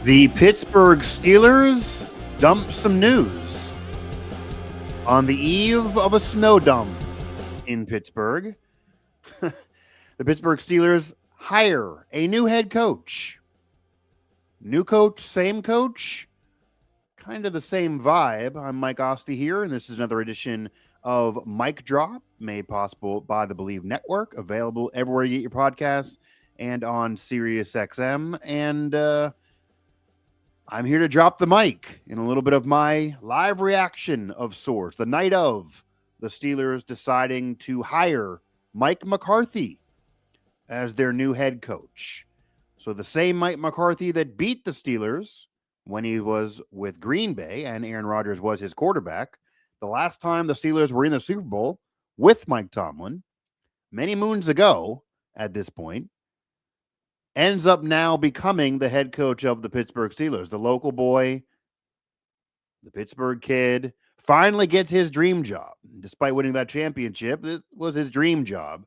The Pittsburgh Steelers dump some news on the eve of a snow dump in Pittsburgh. The Pittsburgh Steelers hire a new head coach. New coach, same coach, kind of the same vibe. I'm Mike Asti here, and this is another edition of Mike Drop, made possible by the Believe Network, available everywhere you get your podcasts and on SiriusXM. And I'm here to drop the mic in a little bit of my live reaction of sorts. The night of the Steelers deciding to hire Mike McCarthy as their new head coach. So the same Mike McCarthy that beat the Steelers when he was with Green Bay and Aaron Rodgers was his quarterback. The last time the Steelers were in the Super Bowl with Mike Tomlin, many moons ago at this point, ends up now becoming the head coach of the Pittsburgh Steelers. The local boy, the Pittsburgh kid, finally gets his dream job. Despite winning that championship, this was his dream job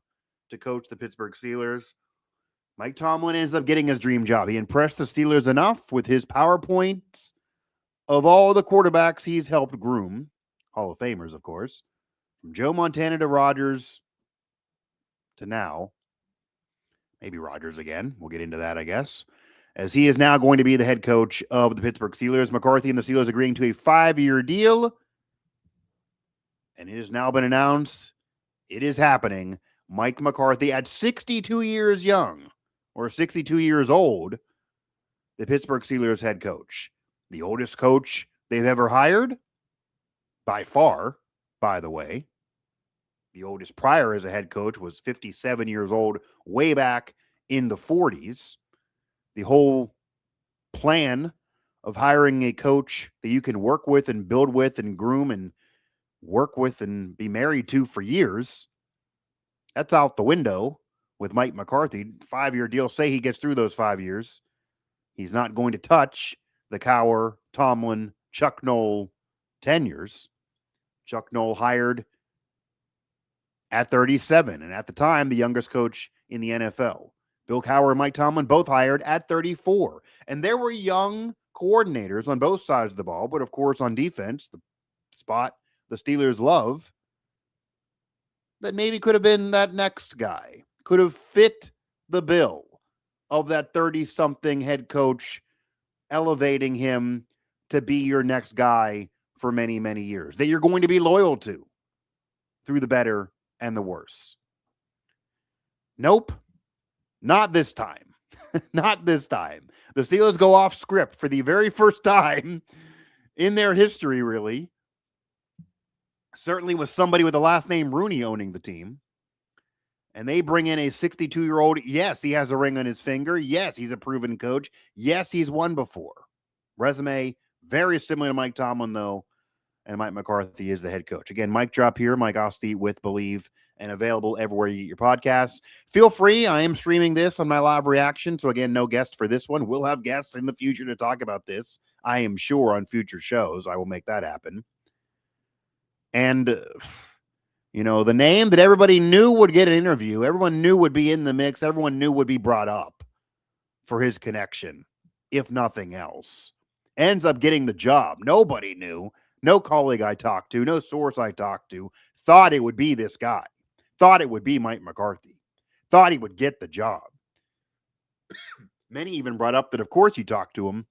to coach the Pittsburgh Steelers. Mike Tomlin ends up getting his dream job. He impressed the Steelers enough with his PowerPoints of all the quarterbacks he's helped groom, Hall of Famers, of course, from Joe Montana to Rodgers to now. Maybe Rodgers again. We'll get into that, I guess. As he is now going to be the head coach of the Pittsburgh Steelers. McCarthy and the Steelers agreeing to a 5-year deal. And it has now been announced. It is happening. Mike McCarthy at 62 years young, or 62 years old, the Pittsburgh Steelers head coach. The oldest coach they've ever hired, by far, by the way. The oldest prior as a head coach was 57 years old, way back in the 40s. The whole plan of hiring a coach that you can work with and build with and groom and work with and be married to for years, that's out the window with Mike McCarthy. 5-year deal. Say he gets through those 5 years. He's not going to touch the Cowher, Tomlin, Chuck Noll tenures. Chuck Noll hired at 37, and at the time, the youngest coach in the NFL. Bill Cowher and Mike Tomlin both hired at 34. And there were young coordinators on both sides of the ball, but of course on defense, the spot the Steelers love, that maybe could have been that next guy, could have fit the bill of that 30-something head coach, elevating him to be your next guy for many, many years, that you're going to be loyal to through the better and the worse. Nope, not this time. Not this time. The Steelers go off script for the very first time in their history, really. Certainly with somebody with the last name Rooney owning the team. And they bring in a 62-year-old. Yes, he has a ring on his finger. Yes, he's a proven coach. Yes, he's won before. Resume very similar to Mike Tomlin, though. And Mike McCarthy is the head coach. Again, Mike Drop here, Mike Asti with Believe, and available everywhere you get your podcasts. Feel free. I am streaming this on my live reaction. So again, no guest for this one. We'll have guests in the future to talk about this. I am sure on future shows I will make that happen. And, the name that everybody knew would get an interview, everyone knew would be in the mix, everyone knew would be brought up for his connection, if nothing else, ends up getting the job. Nobody knew. No colleague I talked to, no source I talked to, thought it would be this guy, thought it would be Mike McCarthy, thought he would get the job. Many even brought up that, of course, you talked to him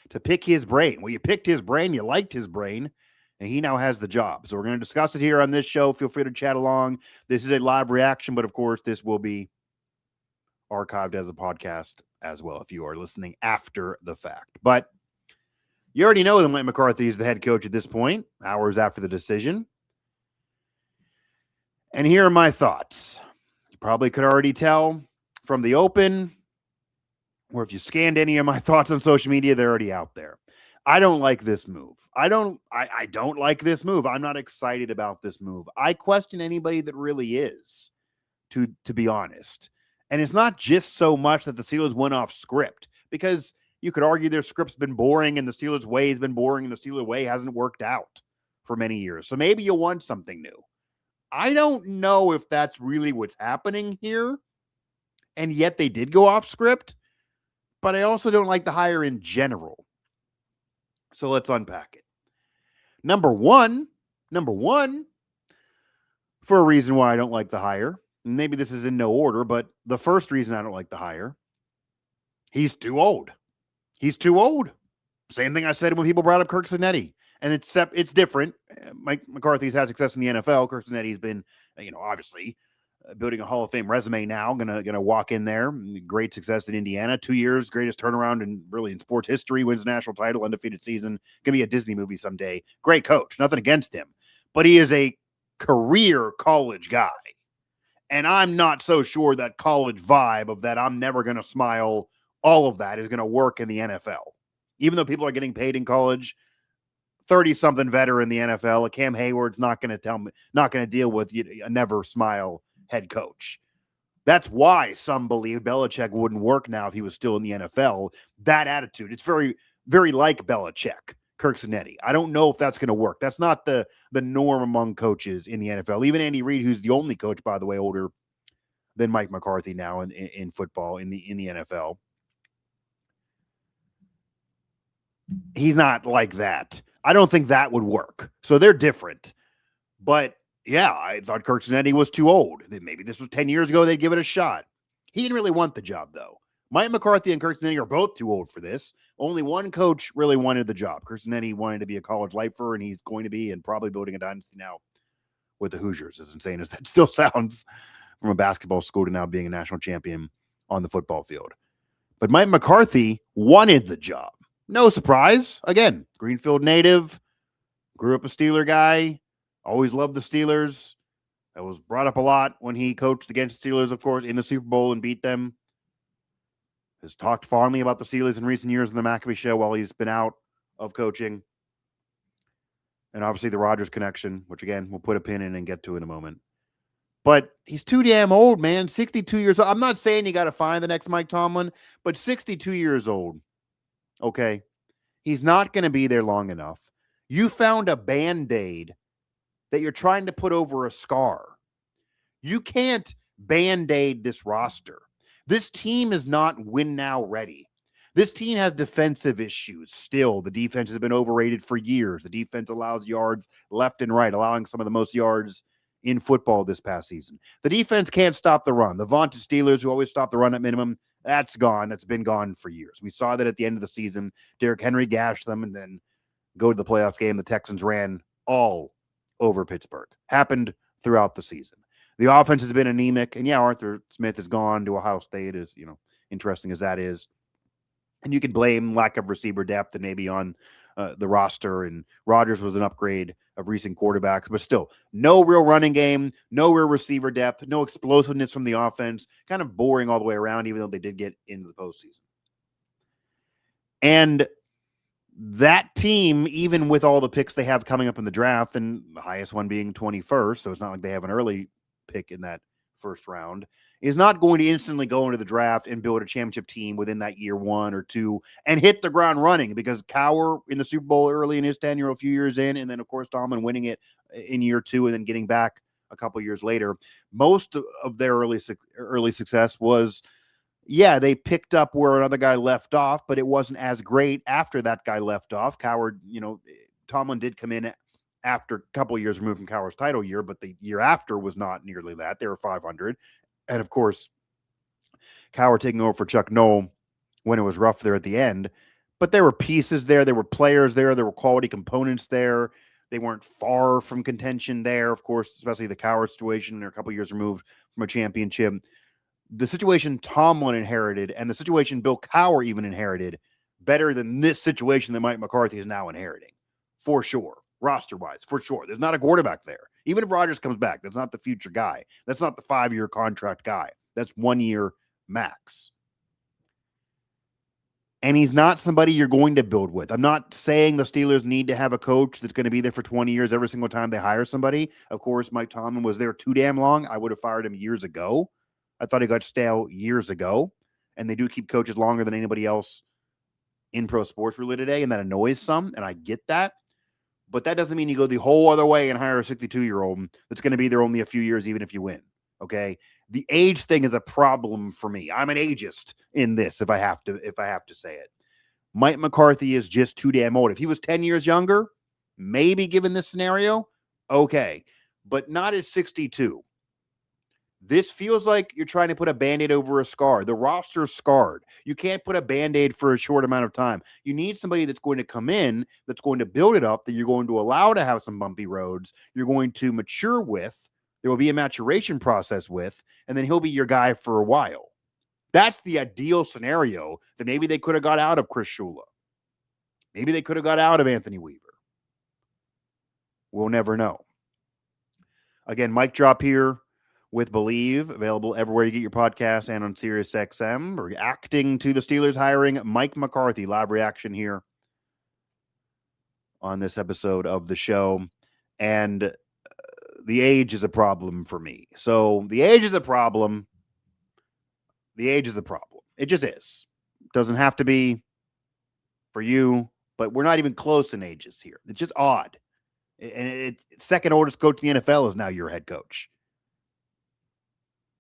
to pick his brain. Well, you picked his brain, you liked his brain, and he now has the job. So we're going to discuss it here on this show. Feel free to chat along. This is a live reaction, but of course, this will be archived as a podcast as well if you are listening after the fact. But you already know that Mike McCarthy is the head coach at this point, hours after the decision. And here are my thoughts. You probably could already tell from the open, or if you scanned any of my thoughts on social media, they're already out there. I don't like this move. I don't like this move. I'm not excited about this move. I question anybody that really is, to be honest. And it's not just so much that the Steelers went off script, because you could argue their script's been boring and the Steelers' way has been boring and the Steelers' way hasn't worked out for many years. So maybe you want something new. I don't know if that's really what's happening here. And yet they did go off script. but I also don't like the hire in general. So let's unpack it. Number one, for a reason why I don't like the hire, maybe this is in no order, but the first reason I don't like the hire, he's too old. He's too old. Same thing I said when people brought up Kirk Cinetti. And it's different. Mike McCarthy's had success in the NFL. Kirk Cinetti's been, obviously building a Hall of Fame resume now. Gonna walk in there. Great success in Indiana. 2 years, greatest turnaround in sports history. Wins a national title, undefeated season. Gonna be a Disney movie someday. Great coach. Nothing against him, but he is a career college guy, and I'm not so sure that college vibe of that I'm never gonna smile. All of that is gonna work in the NFL, even though people are getting paid in college. 30-something veteran in the NFL, Cam Hayward's not going to deal with a never smile head coach. That's why some believe Belichick wouldn't work now if he was still in the NFL. That attitude, it's very, very like Belichick, Kirk Cinetti. I don't know if that's going to work. That's not the norm among coaches in the NFL. Even Andy Reid, who's the only coach, by the way, older than Mike McCarthy now in football in the NFL. He's not like that. I don't think that would work. So they're different. But yeah, I thought Kirk Cinetti was too old. Maybe this was 10 years ago. They'd give it a shot. He didn't really want the job, though. Mike McCarthy and Kirk Cinetti are both too old for this. Only one coach really wanted the job. Kirk Cinetti wanted to be a college lifer, and he's going to be and probably building a dynasty now with the Hoosiers, as insane as that still sounds, from a basketball school to now being a national champion on the football field. But Mike McCarthy wanted the job. No surprise. Again, Greenfield native, grew up a Steeler guy, always loved the Steelers. That was brought up a lot when he coached against the Steelers, of course, in the Super Bowl and beat them. Has talked fondly about the Steelers in recent years in the McAfee show while he's been out of coaching. And obviously the Rodgers connection, which again, we'll put a pin in and get to in a moment. But he's too damn old, man. 62 years old. I'm not saying you got to find the next Mike Tomlin, but 62 years old. Okay, he's not going to be there long enough. You found a Band-Aid that you're trying to put over a scar. You can't Band-Aid this roster. This team is not win now ready. This team has defensive issues still. The defense has been overrated for years. The defense allows yards left and right, allowing some of the most yards in football this past season. The defense can't stop the run. The vaunted Steelers, who always stop the run at minimum, that's gone. That's been gone for years. We saw that at the end of the season. Derrick Henry gashed them and then go to the playoff game. The Texans ran all over Pittsburgh. Happened throughout the season. The offense has been anemic. And yeah, Arthur Smith has gone to Ohio State, as interesting as that is. And you can blame lack of receiver depth and maybe on the roster. And Rodgers was an upgrade of recent quarterbacks, but still no real running game, no real receiver depth, no explosiveness from the offense, kind of boring all the way around, even though they did get into the postseason. And that team, even with all the picks they have coming up in the draft, and the highest one being 21st, so it's not like they have an early pick in that first round, is not going to instantly go into the draft and build a championship team within that year 1 or 2 and hit the ground running, because Cowher in the Super Bowl early in his tenure, a few years in, and then, of course, Tomlin winning it in year 2 and then getting back a couple years later. Most of their early success was, yeah, they picked up where another guy left off, but it wasn't as great after that guy left off. Cowher, Tomlin did come in after a couple years removed from Cowher's title year, but the year after was not nearly that. They were 500. And, of course, Cowher taking over for Chuck Noll when it was rough there at the end. But there were pieces there. There were players there. There were quality components there. They weren't far from contention there, of course, especially the Cowher situation. They're a couple years removed from a championship. The situation Tomlin inherited and the situation Bill Cowher even inherited better than this situation that Mike McCarthy is now inheriting, for sure. Roster-wise, for sure. There's not a quarterback there. Even if Rodgers comes back, that's not the future guy. That's not the 5-year contract guy. That's 1 year max. And he's not somebody you're going to build with. I'm not saying the Steelers need to have a coach that's going to be there for 20 years every single time they hire somebody. Of course, Mike Tomlin was there too damn long. I would have fired him years ago. I thought he got stale years ago. And they do keep coaches longer than anybody else in pro sports really today, and that annoys some, and I get that. But that doesn't mean you go the whole other way and hire a 62-year-old that's going to be there only a few years, even if you win. Okay? The age thing is a problem for me. I'm an ageist in this, if I have to say it. Mike McCarthy is just too damn old. If he was 10 years younger, maybe given this scenario, okay, but not at 62. This feels like you're trying to put a Band-Aid over a scar. The roster's scarred. You can't put a Band-Aid for a short amount of time. You need somebody that's going to come in, that's going to build it up, that you're going to allow to have some bumpy roads, you're going to mature with, there will be a maturation process with, and then he'll be your guy for a while. That's the ideal scenario that maybe they could have got out of Chris Shula. Maybe they could have got out of Anthony Weaver. We'll never know. Again, mic drop here with Believe, available everywhere you get your podcasts and on SiriusXM. Reacting to the Steelers hiring Mike McCarthy. Live reaction here on this episode of the show. And the age is a problem for me. So the age is a problem. The age is a problem. It just is. Doesn't have to be for you, but we're not even close in ages here. It's just odd. And second oldest coach in the NFL is now your head coach.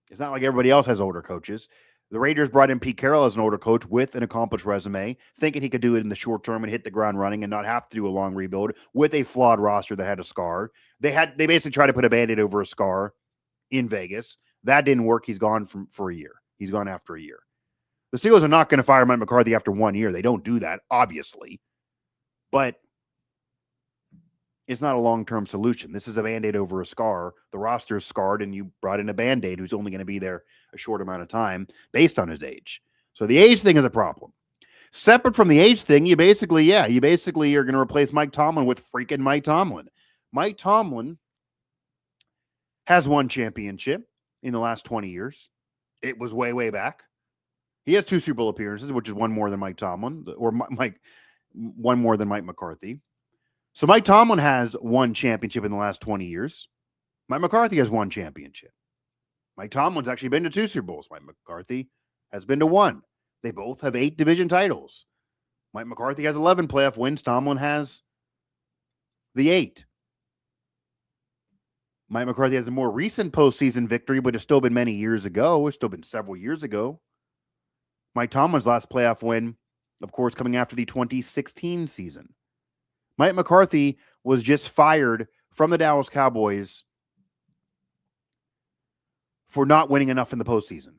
It's not like everybody else has older coaches. The Raiders brought in Pete Carroll as an older coach with an accomplished resume, thinking he could do it in the short term and hit the ground running and not have to do a long rebuild with a flawed roster that had a scar. They basically tried to put a Band-Aid over a scar in Vegas. That didn't work. He's gone for a year. He's gone after a year. The Steelers are not going to fire Mike McCarthy after 1 year. They don't do that, obviously. But it's not a long-term solution. This is a Band-Aid over a scar. The roster is scarred, and you brought in a Band-Aid who's only going to be there a short amount of time based on his age. So the age thing is a problem. Separate from the age thing, you basically are going to replace Mike Tomlin with freaking Mike Tomlin. Mike Tomlin has won championship in the last 20 years. It was way, way back. He has 2 Super Bowl appearances, which is one more than Mike Tomlin, or one more than Mike McCarthy. So Mike Tomlin has won championship in the last 20 years. Mike McCarthy has won championship. Mike Tomlin's actually been to 2 Super Bowls. Mike McCarthy has been to 1. They both have 8 division titles. Mike McCarthy has 11 playoff wins. Tomlin has the 8. Mike McCarthy has a more recent postseason victory, but it's still been many years ago. It's still been several years ago. Mike Tomlin's last playoff win, of course, coming after the 2016 season. Mike McCarthy was just fired from the Dallas Cowboys for not winning enough in the postseason.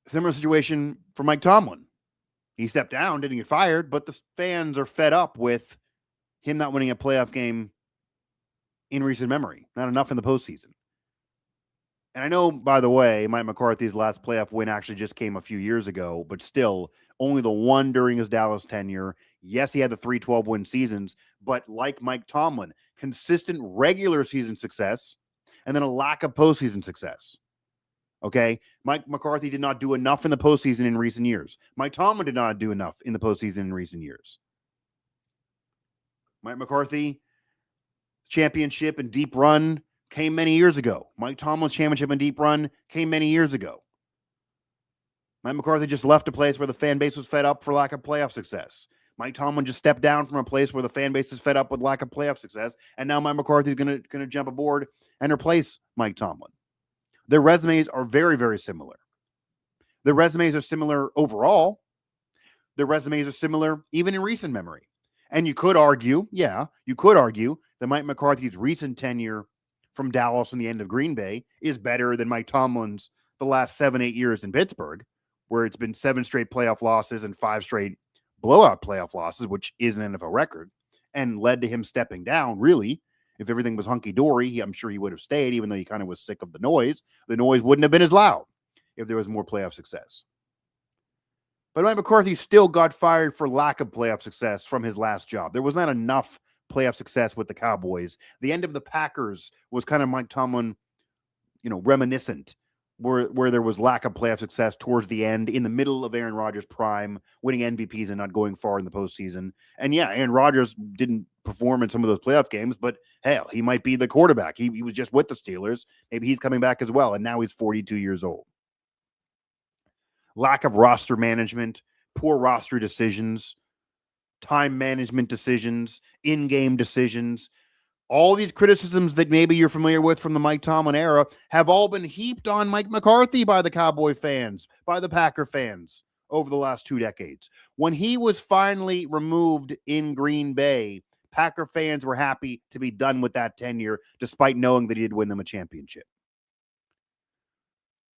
Similar situation for Mike Tomlin. He stepped down, didn't get fired, but the fans are fed up with him not winning a playoff game in recent memory. Not enough in the postseason. And I know, by the way, Mike McCarthy's last playoff win actually just came a few years ago, but still only the one during his Dallas tenure. Yes, he had the 3 12-win seasons, but like Mike Tomlin, consistent regular season success and then a lack of postseason success. Okay? Mike McCarthy did not do enough in the postseason in recent years. Mike Tomlin did not do enough in the postseason in recent years. Mike McCarthy, championship and deep run came many years ago. Mike Tomlin's championship and deep run came many years ago. Mike McCarthy just left a place where the fan base was fed up for lack of playoff success. Mike Tomlin just stepped down from a place where the fan base is fed up with lack of playoff success, and now Mike McCarthy is going to jump aboard and replace Mike Tomlin. Their resumes are very, very similar. Their resumes are similar overall. Their resumes are similar even in recent memory. And you could argue that Mike McCarthy's recent tenure from Dallas and the end of Green Bay is better than Mike Tomlin's the last 7-8 years in Pittsburgh, where it's been 7 straight playoff losses and 5 straight blowout playoff losses, which is an NFL record, and led to him stepping down, really. If everything was hunky-dory, I'm sure he would have stayed, even though he kind of was sick of the noise. The noise wouldn't have been as loud if there was more playoff success. But Mike McCarthy still got fired for lack of playoff success from his last job. There was not enough playoff success with the Cowboys. The end of the Packers was kind of Mike Tomlin, reminiscent, where there was lack of playoff success towards the end, in the middle of Aaron Rodgers' prime, winning MVPs and not going far in the postseason. And yeah, Aaron Rodgers didn't perform in some of those playoff games, but hell, he might be the quarterback. He was just with the Steelers. Maybe he's coming back as well, and now he's 42 years old. Lack of roster management, poor roster decisions, time management decisions, in-game decisions, All these criticisms that maybe you're familiar with from the Mike Tomlin era have all been heaped on Mike McCarthy by the Cowboy fans, by the Packer fans over the last 2 decades. When he was finally removed in Green Bay, Packer fans were happy to be done with that tenure, despite knowing that he did win them a championship.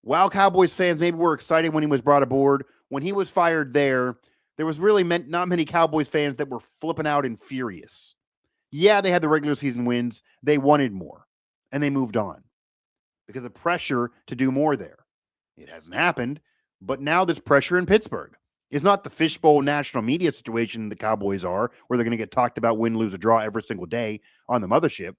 While Cowboys fans maybe were excited when he was brought aboard, when he was fired there was really not many Cowboys fans that were flipping out and furious. Yeah, they had the regular season wins. They wanted more, and they moved on because of pressure to do more there. It hasn't happened, but now there's pressure in Pittsburgh. It's not the fishbowl national media situation the Cowboys are, where they're going to get talked about win, lose, or draw every single day on the mothership,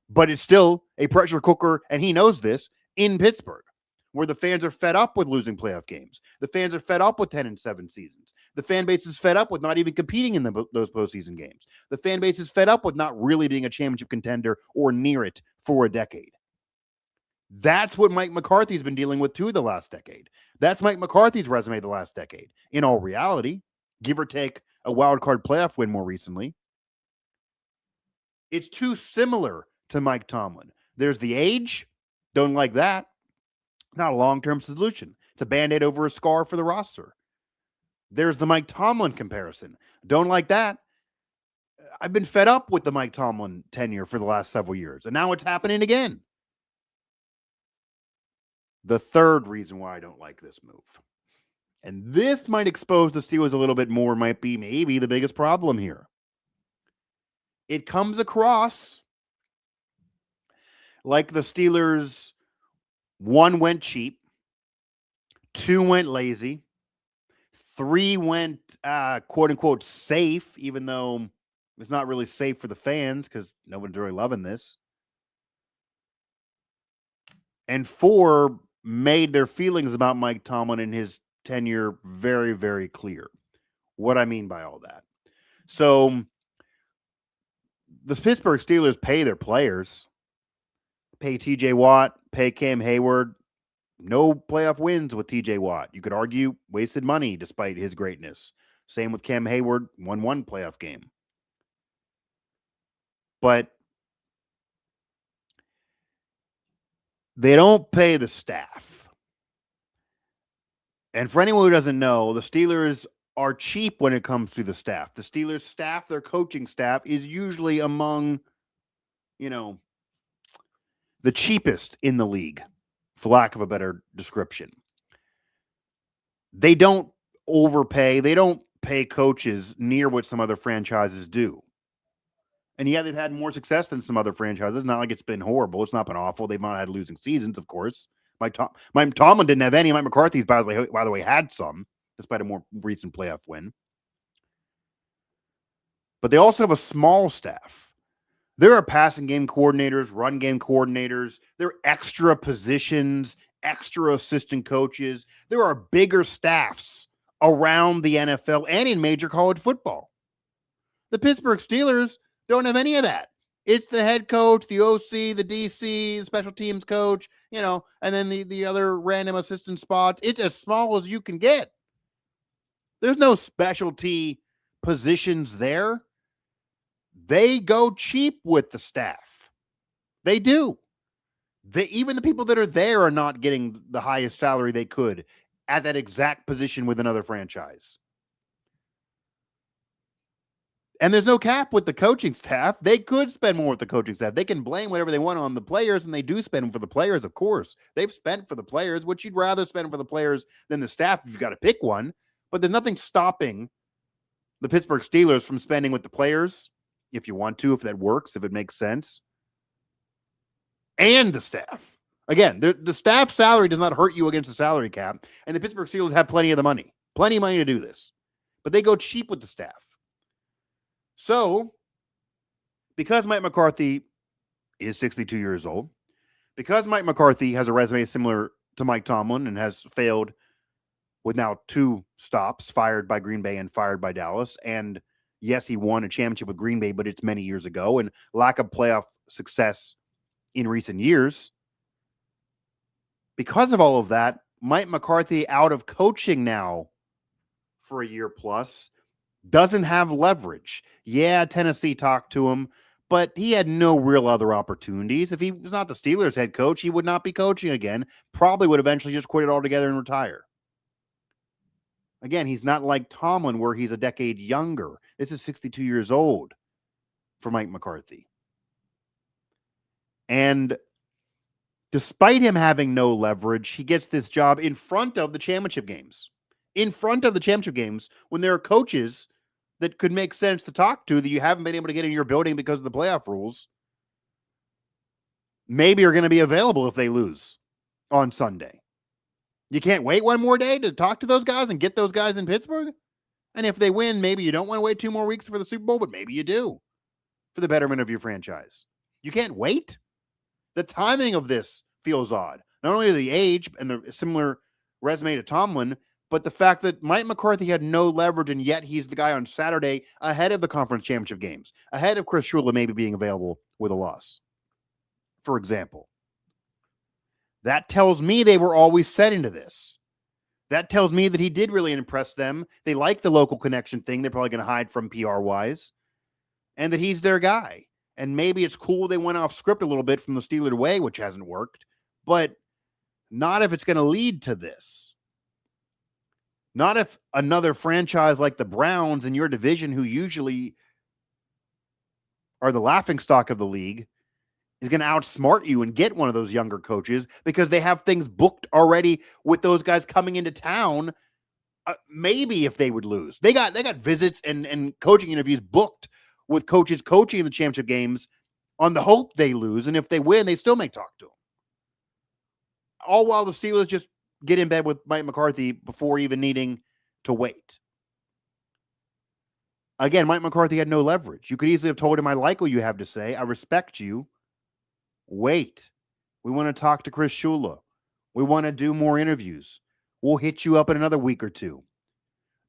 but it's still a pressure cooker, and he knows this, in Pittsburgh, where the fans are fed up with losing playoff games. The fans are fed up with 10-7 seasons. The fan base is fed up with not even competing in those postseason games. The fan base is fed up with not really being a championship contender or near it for a decade. That's what Mike McCarthy's been dealing with too the last decade. That's Mike McCarthy's resume the last decade. In all reality, give or take a wild card playoff win more recently, it's too similar to Mike Tomlin. There's the age. Don't like that. Not a long-term solution. It's a Band-Aid over a scar for the roster. There's the Mike Tomlin comparison. Don't like that. I've been fed up with the Mike Tomlin tenure for the last several years, and now it's happening again. The third reason why I don't like this move, and this might expose the Steelers a little bit more, might be maybe the biggest problem here. It comes across like the Steelers, 1, went cheap, 2, went lazy, 3, went quote-unquote safe, even though it's not really safe for the fans because no one's really loving this, and 4, made their feelings about Mike Tomlin and his tenure very, very clear. What I mean by all that. So the Pittsburgh Steelers pay their players, pay TJ Watt, pay Cam Hayward. No playoff wins with TJ Watt. You could argue wasted money despite his greatness. Same with Cam Hayward, won 1 playoff game. But they don't pay the staff. And for anyone who doesn't know, the Steelers are cheap when it comes to the staff. The Steelers staff, their coaching staff, is usually among, the cheapest in the league, for lack of a better description. They don't overpay. They don't pay coaches near what some other franchises do. And yeah, they've had more success than some other franchises. Not like it's been horrible. It's not been awful. They've not had losing seasons, of course. Mike Tomlin didn't have any. Mike McCarthy, by the way, had some, despite a more recent playoff win. But they also have a small staff. There are passing game coordinators, run game coordinators. There are extra positions, extra assistant coaches. There are bigger staffs around the NFL and in major college football. The Pittsburgh Steelers don't have any of that. It's the head coach, the OC, the DC, the special teams coach, and then the other random assistant spots. It's as small as you can get. There's no specialty positions there. They go cheap with the staff. They do. Even the people that are there are not getting the highest salary they could at that exact position with another franchise. And there's no cap with the coaching staff. They could spend more with the coaching staff. They can blame whatever they want on the players, and they do spend for the players, of course. They've spent for the players, which you'd rather spend for the players than the staff if you've got to pick one. But there's nothing stopping the Pittsburgh Steelers from spending with the players, if you want to, if that works, if it makes sense, and the staff. Again, the staff salary does not hurt you against the salary cap, and the Pittsburgh Steelers have plenty of the money. Plenty of money to do this. But they go cheap with the staff. So, because Mike McCarthy is 62 years old, because Mike McCarthy has a resume similar to Mike Tomlin and has failed with now 2 stops, fired by Green Bay and fired by Dallas, and yes, he won a championship with Green Bay, but it's many years ago, and lack of playoff success in recent years. Because of all of that, Mike McCarthy, out of coaching now for a year plus, doesn't have leverage. Yeah, Tennessee talked to him, but he had no real other opportunities. If he was not the Steelers head coach, he would not be coaching again. Probably would eventually just quit it altogether and retire. Again, he's not like Tomlin, where he's a decade younger. This is 62 years old for Mike McCarthy. And despite him having no leverage, he gets this job in front of the championship games. In front of the championship games, when there are coaches that could make sense to talk to that you haven't been able to get in your building because of the playoff rules, maybe are going to be available if they lose on Sunday. You can't wait one more day to talk to those guys and get those guys in Pittsburgh? And if they win, maybe you don't want to wait 2 more weeks for the Super Bowl, but maybe you do for the betterment of your franchise. You can't wait? The timing of this feels odd. Not only the age and the similar resume to Tomlin, but the fact that Mike McCarthy had no leverage, and yet he's the guy on Saturday ahead of the conference championship games, ahead of Chris Shula maybe being available with a loss, for example. That tells me they were always set into this. That tells me that he did really impress them. They like the local connection thing they're probably going to hide from PR-wise, and that he's their guy. And maybe it's cool they went off script a little bit from the Steelers way, which hasn't worked, but not if it's going to lead to this. Not if another franchise like the Browns in your division, who usually are the laughingstock of the league, is going to outsmart you and get one of those younger coaches because they have things booked already with those guys coming into town. Maybe if they would lose, they got visits and coaching interviews booked with coaches coaching in the championship games on the hope they lose. And if they win, they still may talk to them. All while the Steelers just get in bed with Mike McCarthy before even needing to wait. Again, Mike McCarthy had no leverage. You could easily have told him, I like what you have to say. I respect you. Wait. We want to talk to Chris Shula. We want to do more interviews. We'll hit you up in another week or two.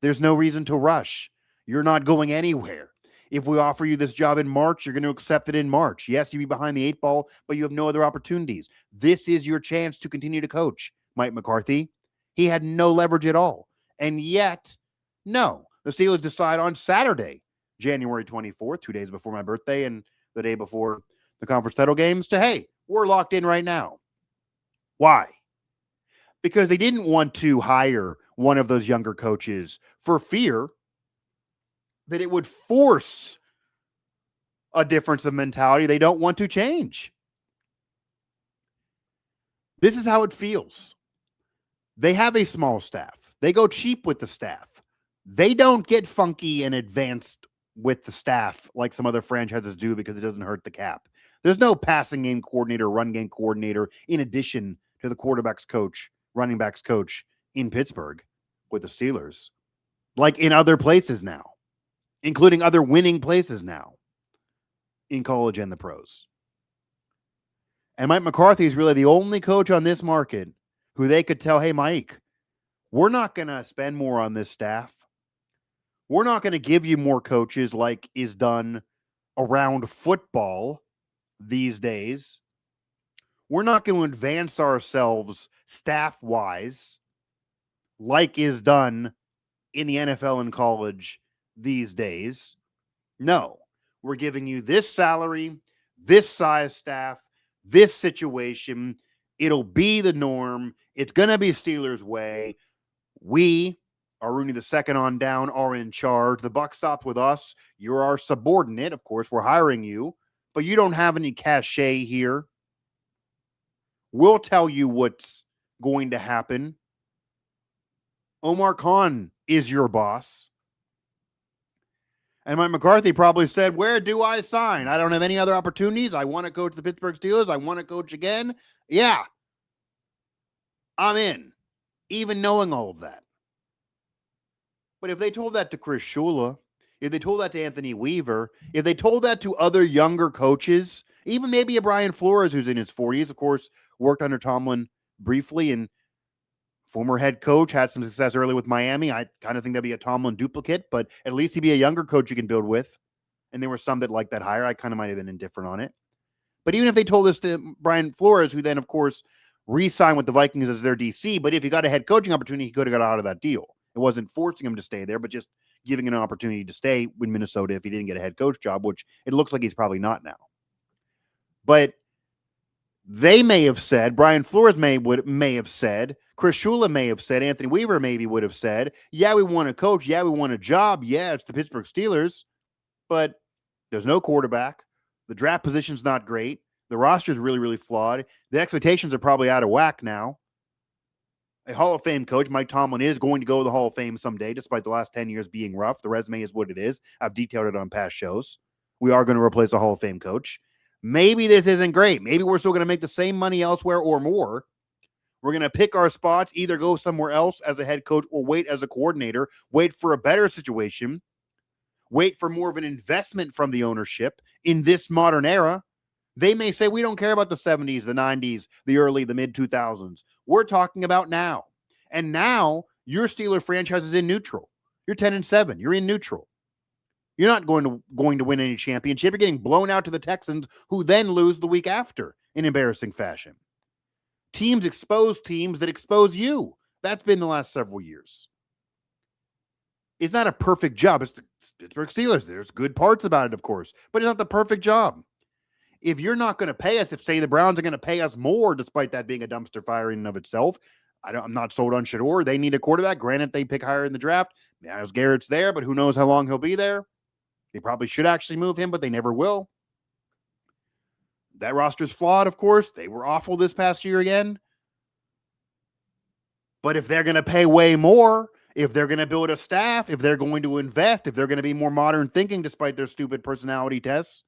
There's no reason to rush. You're not going anywhere. If we offer you this job in March, you're going to accept it in March. Yes, you'll be behind the 8 ball, but you have no other opportunities. This is your chance to continue to coach, Mike McCarthy. He had no leverage at all. And yet, no. The Steelers decide on Saturday, January 24th, 2 days before my birthday and the day before the conference title games, to, hey, we're locked in right now. Why? Because they didn't want to hire one of those younger coaches for fear that it would force a difference of mentality they don't want to change. This is how it feels. They have a small staff. They go cheap with the staff. They don't get funky and advanced with the staff like some other franchises do because it doesn't hurt the cap. There's no passing game coordinator, run game coordinator, in addition to the quarterback's coach, running backs coach in Pittsburgh with the Steelers, like in other places now, including other winning places now in college and the pros. And Mike McCarthy is really the only coach on this market who they could tell, hey, Mike, we're not going to spend more on this staff. We're not going to give you more coaches like is done around football these days. We're not going to advance ourselves staff-wise like is done in the NFL and college these days. No, we're giving you this salary, this size staff, this situation. It'll be the norm. It's going to be Steelers way. We, Art Rooney II on down, are in charge. The buck stops with us. You're our subordinate. Of course, we're hiring you, but you don't have any cachet here. We'll tell you what's going to happen. Omar Khan is your boss. And Mike McCarthy probably said, where do I sign? I don't have any other opportunities. I want to coach the Pittsburgh Steelers. I want to coach again. Yeah, I'm in, even knowing all of that. But if they told that to Chris Shula, if they told that to Anthony Weaver, if they told that to other younger coaches, even maybe a Brian Flores who's in his 40s, of course, worked under Tomlin briefly and former head coach, had some success early with Miami. I kind of think that'd be a Tomlin duplicate, but at least he'd be a younger coach you can build with. And there were some that liked that hire. I kind of might have been indifferent on it. But even if they told this to Brian Flores, who then, of course, re-signed with the Vikings as their DC, but if he got a head coaching opportunity, he could have got out of that deal. It wasn't forcing him to stay there, but just giving an opportunity to stay in Minnesota if he didn't get a head coach job, which it looks like he's probably not now. But they may have said, Brian Flores may have said, Chris Shula may have said, Anthony Weaver maybe would have said, yeah, we want a coach. Yeah, we want a job. Yeah, it's the Pittsburgh Steelers. But there's no quarterback. The draft position's not great. The roster's really, really flawed. The expectations are probably out of whack now. A Hall of Fame coach, Mike Tomlin, is going to go to the Hall of Fame someday, despite the last 10 years being rough. The resume is what it is. I've detailed it on past shows. We are going to replace a Hall of Fame coach. Maybe this isn't great. Maybe we're still going to make the same money elsewhere or more. We're going to pick our spots, either go somewhere else as a head coach or wait as a coordinator, wait for a better situation, wait for more of an investment from the ownership in this modern era. They may say, we don't care about the 70s, the 90s, the early, the mid-2000s. We're talking about now. And now, your Steeler franchise is in neutral. You're 10-7. You're in neutral. You're not going to win any championship. You're getting blown out to the Texans, who then lose the week after in embarrassing fashion. Teams expose teams that expose you. That's been the last several years. It's not a perfect job. It's the Pittsburgh Steelers. There's good parts about it, of course, but it's not the perfect job. If you're not going to pay us, if, say, the Browns are going to pay us more, despite that being a dumpster fire in and of itself, I'm not sold on Shador. They need a quarterback. Granted, they pick higher in the draft. Myles Garrett's there, but who knows how long he'll be there. They probably should actually move him, but they never will. That roster's flawed, of course. They were awful this past year again. But if they're going to pay way more, if they're going to build a staff, if they're going to invest, if they're going to be more modern thinking despite their stupid personality tests,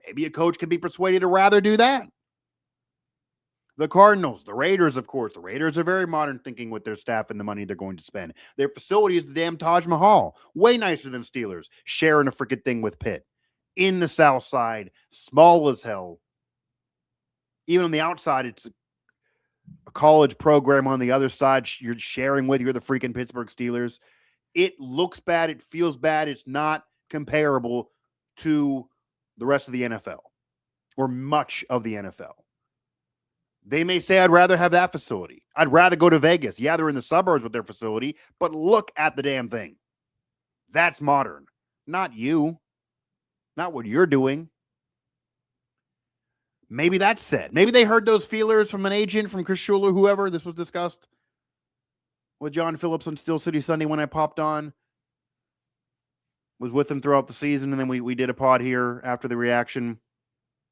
maybe a coach can be persuaded to rather do that. The Cardinals, the Raiders, of course. The Raiders are very modern thinking with their staff and the money they're going to spend. Their facility is the damn Taj Mahal. Way nicer than Steelers. Sharing a freaking thing with Pitt. In the South Side. Small as hell. Even on the outside, it's a college program on the other side you're sharing with. You're the freaking Pittsburgh Steelers. It looks bad. It feels bad. It's not comparable to the rest of the NFL or much of the NFL. They may say, I'd rather have that facility. I'd rather go to Vegas. Yeah, they're in the suburbs with their facility, but look at the damn thing. That's modern. Not you. Not what you're doing. Maybe that's said. Maybe they heard those feelers from an agent, from Chris Shula, whoever. This was discussed with John Phillips on Steel City Sunday when I popped on. Was with him throughout the season, and then we did a pod here after the reaction.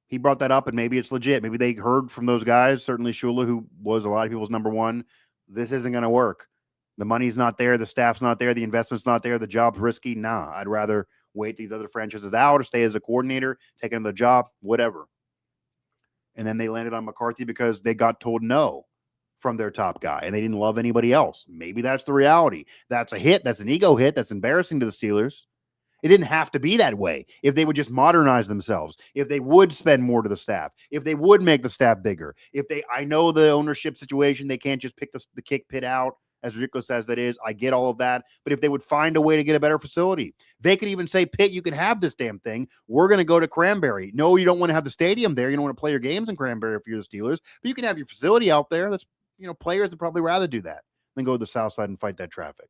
He brought that up, and maybe it's legit. Maybe they heard from those guys, certainly Shula, who was a lot of people's number one. This isn't going to work. The money's not there. The staff's not there. The investment's not there. The job's risky. Nah, I'd rather wait these other franchises out or stay as a coordinator, take another job, whatever. And then they landed on McCarthy because they got told no from their top guy, and they didn't love anybody else. Maybe that's the reality. That's a hit. That's an ego hit. That's embarrassing to the Steelers. It didn't have to be that way. If they would just modernize themselves, if they would spend more to the staff, if they would make the staff bigger, I know the ownership situation, they can't just pick the kick pit out, as ridiculous as that is. I get all of that. But if they would find a way to get a better facility, they could even say, Pitt, you can have this damn thing. We're going to go to Cranberry. No, you don't want to have the stadium there. You don't want to play your games in Cranberry if you're the Steelers, but you can have your facility out there. That's, players would probably rather do that than go to the South Side and fight that traffic.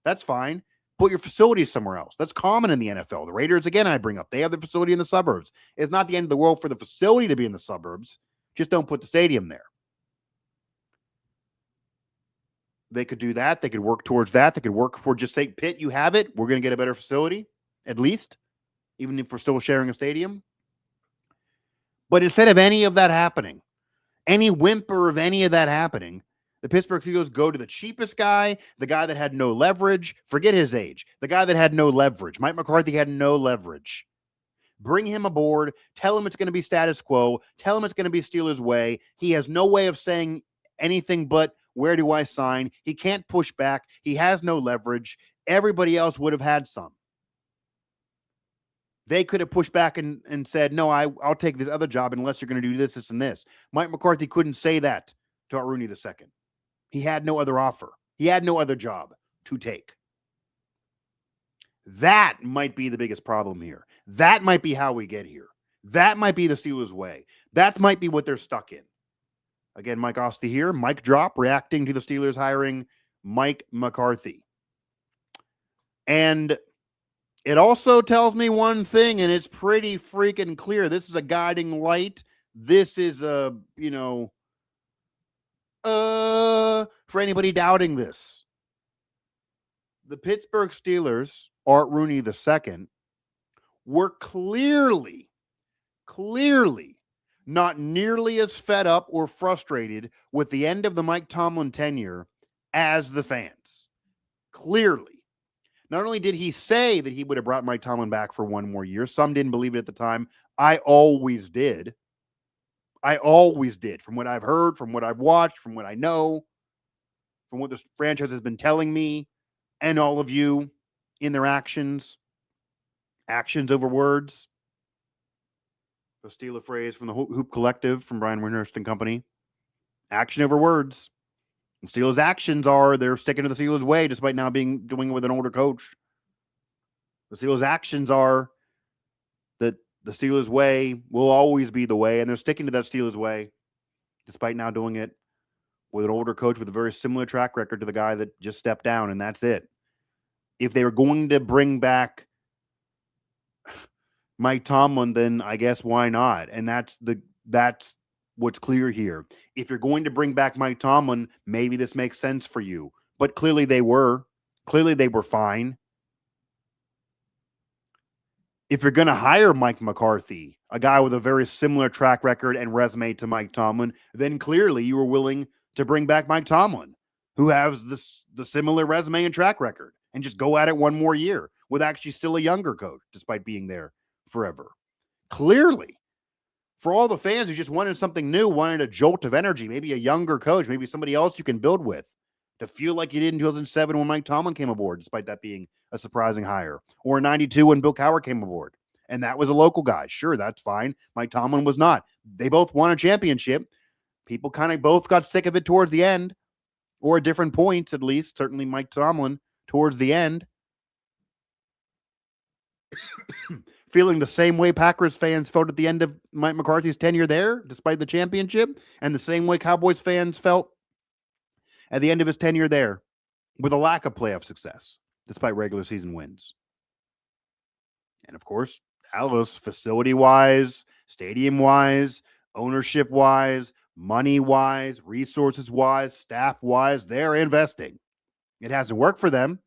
That's fine. Put your facilities somewhere else. That's common in the NFL. The Raiders, again, I bring up, they have the facility in the suburbs. It's not the end of the world for the facility to be in the suburbs. Just don't put the stadium there. They could do that. They could work towards that. They could work for just say, Pitt, you have it. We're going to get a better facility, at least, even if we're still sharing a stadium. But instead of any of that happening, any whimper of any of that happening, the Pittsburgh Steelers go to the cheapest guy, the guy that had no leverage. Forget his age. The guy that had no leverage. Mike McCarthy had no leverage. Bring him aboard. Tell him it's going to be status quo. Tell him it's going to be Steelers' way. He has no way of saying anything but, where do I sign? He can't push back. He has no leverage. Everybody else would have had some. They could have pushed back and said, no, I'll take this other job unless you're going to do this, this, and this. Mike McCarthy couldn't say that to Art Rooney II. He had no other offer. He had no other job to take. That might be the biggest problem here. That might be how we get here. That might be the Steelers' way. That might be what they're stuck in. Again, Mike Asti here. Mic drop, reacting to the Steelers hiring Mike McCarthy. And it also tells me one thing, and it's pretty freaking clear. This is a guiding light. This is a, for anybody doubting this. The Pittsburgh Steelers, Art Rooney II, were clearly not nearly as fed up or frustrated with the end of the Mike Tomlin tenure as the fans. Clearly. Not only did he say that he would have brought Mike Tomlin back for one more year, some didn't believe it at the time. I always did. From what I've heard, from what I've watched, from what I know, from what this franchise has been telling me, and all of you in their actions over words. To steal a phrase from the Hoop Collective from Brian Windhurst and Company. Action over words. The Steelers' actions are they're sticking to the Steelers' way despite now doing it with an older coach. The Steelers' actions are that the Steelers' way will always be the way, and they're sticking to that Steelers' way despite now doing it with an older coach with a very similar track record to the guy that just stepped down, and that's it. If they were going to bring back Mike Tomlin, then I guess why not? And that's what's clear here. If you're going to bring back Mike Tomlin, maybe this makes sense for you. But clearly they were. Clearly they were fine. If you're going to hire Mike McCarthy, a guy with a very similar track record and resume to Mike Tomlin, then clearly you were willing to bring back Mike Tomlin, who has the similar resume and track record, and just go at it one more year with actually still a younger coach, despite being there forever. Clearly, for all the fans who just wanted something new, wanted a jolt of energy, maybe a younger coach, maybe somebody else you can build with, to feel like you did in 2007 when Mike Tomlin came aboard, despite that being a surprising hire, or in 92 when Bill Cowher came aboard. And that was a local guy. Sure, that's fine. Mike Tomlin was not. They both won a championship. People kind of both got sick of it towards the end, or at different points, at least. Certainly Mike Tomlin towards the end. Feeling the same way Packers fans felt at the end of Mike McCarthy's tenure there, despite the championship, and the same way Cowboys fans felt at the end of his tenure there, with a lack of playoff success, despite regular season wins. And of course, Dallas, facility-wise, stadium-wise, ownership-wise, money-wise, resources-wise, staff-wise, they're investing. It hasn't worked for them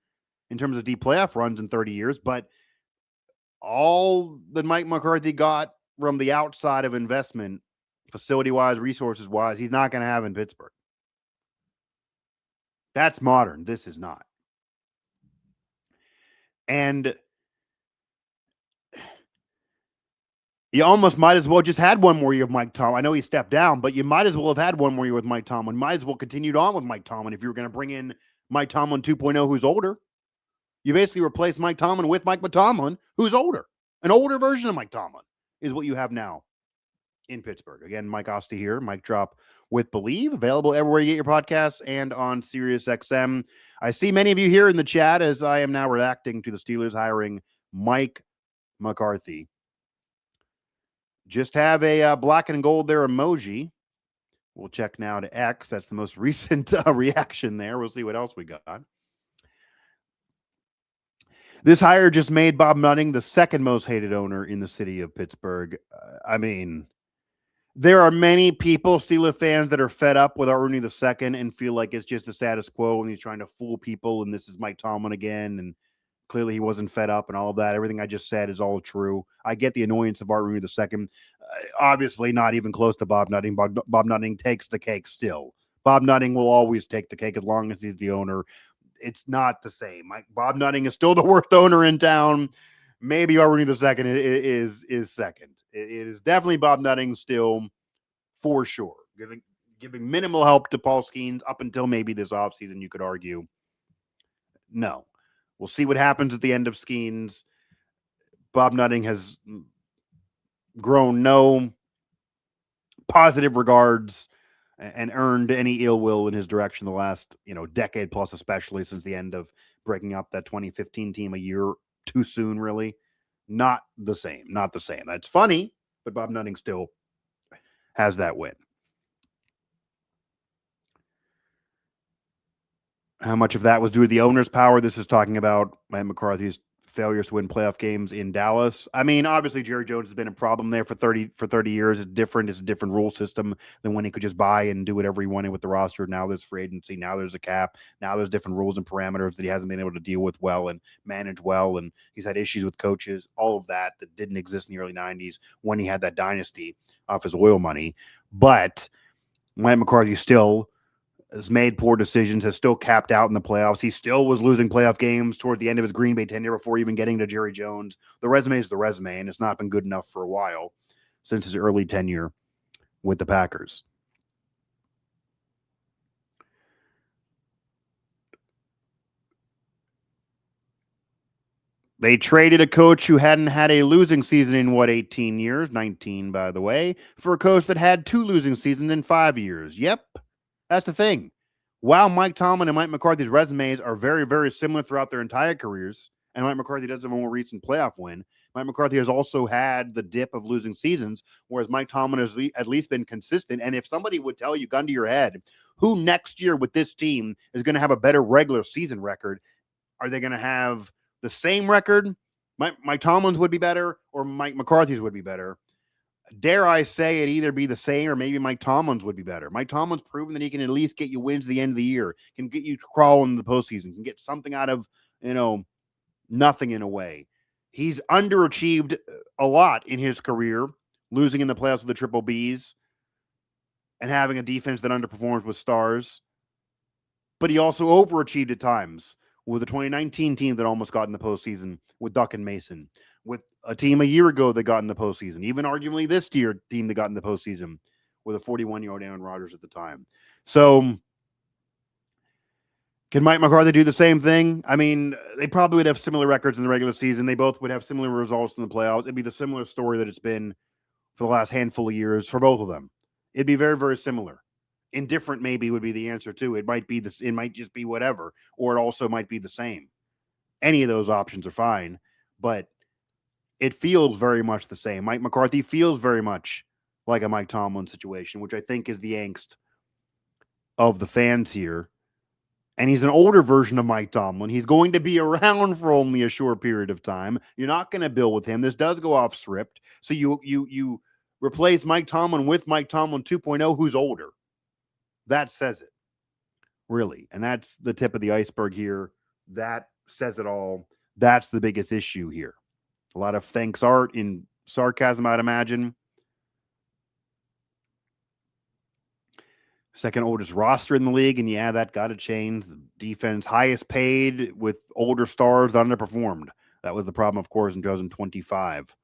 in terms of deep playoff runs in 30 years, but all that Mike McCarthy got from the outside of investment, facility-wise, resources-wise, he's not going to have in Pittsburgh. That's modern. This is not. And you almost might as well just had one more year of Mike Tomlin. I know he stepped down, but you might as well have had one more year with Mike Tomlin. Might as well continued on with Mike Tomlin if you were going to bring in Mike Tomlin 2.0, who's older. You basically replace Mike Tomlin with Mike Tomlin, who's older. An older version of Mike Tomlin is what you have now in Pittsburgh. Again, Mike Asti here, Mike Drop with Believe, available everywhere you get your podcasts and on SiriusXM. I see many of you here in the chat as I am now reacting to the Steelers hiring Mike McCarthy. Just have a black and gold there emoji. We'll check now to X. That's the most recent reaction there. We'll see what else we got. This hire just made Bob Nutting the second most hated owner in the city of Pittsburgh. I mean, there are many people, Steeler fans, that are fed up with Art Rooney II and feel like it's just the status quo and he's trying to fool people and this is Mike Tomlin again and clearly he wasn't fed up and all of that. Everything I just said is all true. I get the annoyance of Art Rooney II. Obviously not even close to Bob Nutting. Bob Nutting takes the cake still. Bob Nutting will always take the cake as long as he's the owner. It's not the same. Bob Nutting is still the worst owner in town. Maybe Art Rooney II is second. It is definitely Bob Nutting still, for sure. Giving minimal help to Paul Skeens up until maybe this offseason, you could argue. No. We'll see what happens at the end of Skeens. Bob Nutting has grown no positive regards and earned any ill will in his direction the last, decade plus, especially since the end of breaking up that 2015 team a year too soon, really. Not the same. That's funny, but Bob Nutting still has that win. How much of that was due to the owner's power? This is talking about Mike McCarthy's failures to win playoff games in Dallas. I mean, obviously Jerry Jones has been a problem there for 30 years. It's different. It's a different rule system than when he could just buy and do whatever he wanted with the roster. Now there's free agency. Now there's a cap. Now there's different rules and parameters that he hasn't been able to deal with well and manage well. And he's had issues with coaches, all of that didn't exist in the early 90s when he had that dynasty off his oil money. But Mike McCarthy still has made poor decisions, has still capped out in the playoffs. He still was losing playoff games toward the end of his Green Bay tenure before even getting to Jerry Jones. The resume is the resume, and it's not been good enough for a while since his early tenure with the Packers. They traded a coach who hadn't had a losing season in, 18 years? 19, by the way, for a coach that had 2 losing seasons in 5 years. Yep, that's the thing. While Mike Tomlin and Mike McCarthy's resumes are very, very similar throughout their entire careers, and Mike McCarthy does have a more recent playoff win, Mike McCarthy has also had the dip of losing seasons, whereas Mike Tomlin has at least been consistent. And if somebody would tell you, gun to your head, who next year with this team is going to have a better regular season record, are they going to have the same record? Mike Tomlin's would be better, or Mike McCarthy's would be better. Dare I say it either be the same or maybe Mike Tomlin's would be better. Mike Tomlin's proven that he can at least get you wins at the end of the year, can get you crawling in the postseason, can get something out of, nothing in a way. He's underachieved a lot in his career, losing in the playoffs with the Triple Bs and having a defense that underperforms with stars. But he also overachieved at times with the 2019 team that almost got in the postseason with Duck and Mason, with a team a year ago that got in the postseason, even arguably this year team that got in the postseason with a 41-year-old Aaron Rodgers at the time. So can Mike McCarthy do the same thing? I mean, they probably would have similar records in the regular season. They both would have similar results in the playoffs. It'd be the similar story that it's been for the last handful of years for both of them. It'd be very, very similar. Indifferent maybe would be the answer too. It might be this. It might just be whatever, or it also might be the same. Any of those options are fine, but it feels very much the same. Mike McCarthy feels very much like a Mike Tomlin situation, which I think is the angst of the fans here. And he's an older version of Mike Tomlin. He's going to be around for only a short period of time. You're not going to build with him. This does go off script. So you replace Mike Tomlin with Mike Tomlin 2.0, who's older. That says it, really. And that's the tip of the iceberg here. That says it all. That's the biggest issue here. A lot of thanks Art in sarcasm, I'd imagine. Second oldest roster in the league, and yeah, that got to change. The defense highest paid with older stars that underperformed. That was the problem, of course, in 2025.